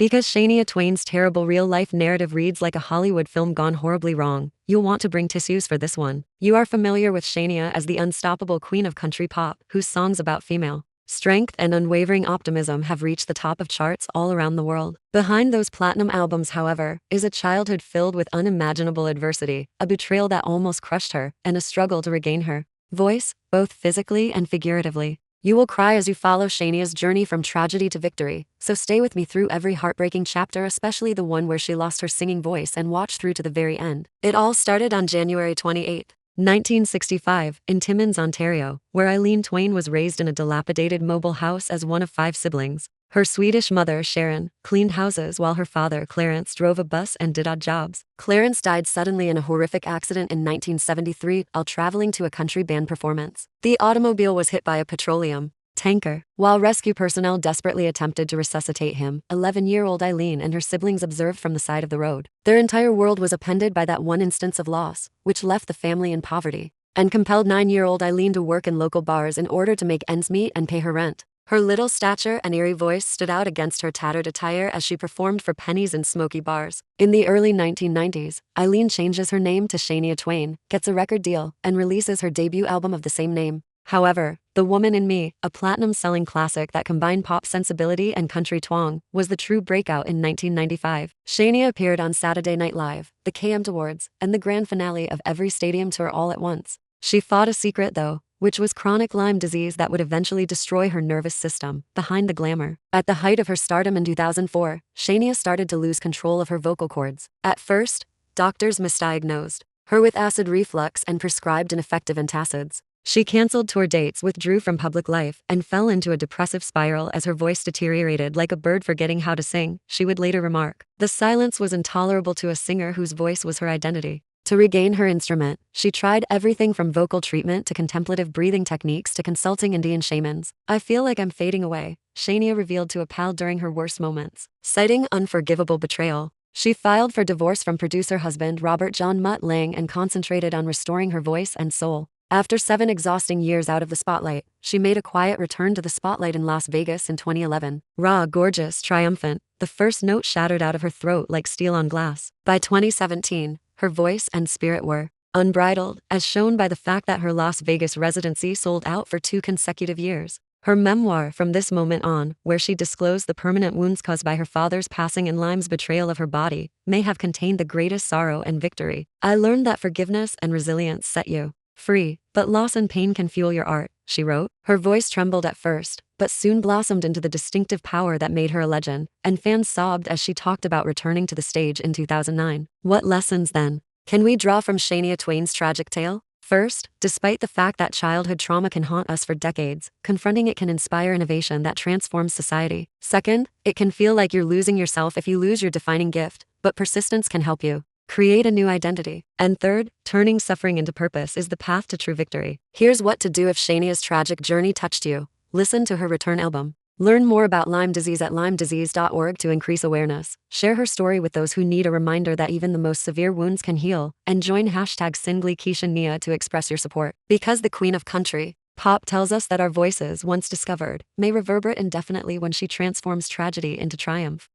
Because Shania Twain's terrible real-life narrative reads like a Hollywood film gone horribly wrong, you'll want to bring tissues for this one. You are familiar with Shania as the unstoppable queen of country pop, whose songs about female strength and unwavering optimism have reached the top of charts all around the world. Behind those platinum albums, however, is a childhood filled with unimaginable adversity, a betrayal that almost crushed her, and a struggle to regain her voice, both physically and figuratively. You will cry as you follow Shania's journey from tragedy to victory, so stay with me through every heartbreaking chapter, especially the one where she lost her singing voice, and watch through to the very end. It all started on January 28, 1965, in Timmins, Ontario, where Eileen Twain was raised in a dilapidated mobile house as one of 5 siblings. Her Swedish mother, Sharon, cleaned houses while her father, Clarence, drove a bus and did odd jobs. Clarence died suddenly in a horrific accident in 1973 while traveling to a country band performance. The automobile was hit by a petroleum tanker. While rescue personnel desperately attempted to resuscitate him, 11-year-old Eileen and her siblings observed from the side of the road. Their entire world was upended by that one instance of loss, which left the family in poverty and compelled 9-year-old Eileen to work in local bars in order to make ends meet and pay her rent. Her little stature and eerie voice stood out against her tattered attire as she performed for pennies in smoky bars. In the early 1990s, Eileen changes her name to Shania Twain, gets a record deal, and releases her debut album of the same name. However, The Woman in Me, a platinum-selling classic that combined pop sensibility and country twang, was the true breakout in 1995. Shania appeared on Saturday Night Live, the KM Awards, and the grand finale of every stadium tour all at once. She fought a secret, though, which was chronic Lyme disease that would eventually destroy her nervous system. Behind the glamour, at the height of her stardom in 2004, Shania started to lose control of her vocal cords. At first, doctors misdiagnosed her with acid reflux and prescribed ineffective antacids. She canceled tour dates, withdrew from public life, and fell into a depressive spiral as her voice deteriorated like a bird forgetting how to sing, she would later remark. The silence was intolerable to a singer whose voice was her identity. To regain her instrument, she tried everything from vocal treatment to contemplative breathing techniques to consulting Indian shamans. "I feel like I'm fading away," Shania revealed to a pal during her worst moments. Citing unforgivable betrayal, she filed for divorce from producer husband Robert John Mutt Lang and concentrated on restoring her voice and soul. After 7 exhausting years out of the spotlight, she made a quiet return to the spotlight in Las Vegas in 2011. Raw, gorgeous, triumphant, the first note shattered out of her throat like steel on glass. By 2017, her voice and spirit were unbridled, as shown by the fact that her Las Vegas residency sold out for 2 consecutive years. Her memoir, From This Moment On, where she disclosed the permanent wounds caused by her father's passing and Lyme's betrayal of her body, may have contained the greatest sorrow and victory. "I learned that forgiveness and resilience set you free, but loss and pain can fuel your art," she wrote. Her voice trembled at first, but soon blossomed into the distinctive power that made her a legend, and fans sobbed as she talked about returning to the stage in 2009. What lessons, then, can we draw from Shania Twain's tragic tale? First, despite the fact that childhood trauma can haunt us for decades, confronting it can inspire innovation that transforms society. Second, it can feel like you're losing yourself if you lose your defining gift, but persistence can help you create a new identity. And third, turning suffering into purpose is the path to true victory. Here's what to do if Shania's tragic journey touched you. Listen to her return album. Learn more about Lyme disease at lymedisease.org to increase awareness. Share her story with those who need a reminder that even the most severe wounds can heal. And join #SinglyKeishaNia to express your support. Because the queen of country pop tells us that our voices, once discovered, may reverberate indefinitely when she transforms tragedy into triumph.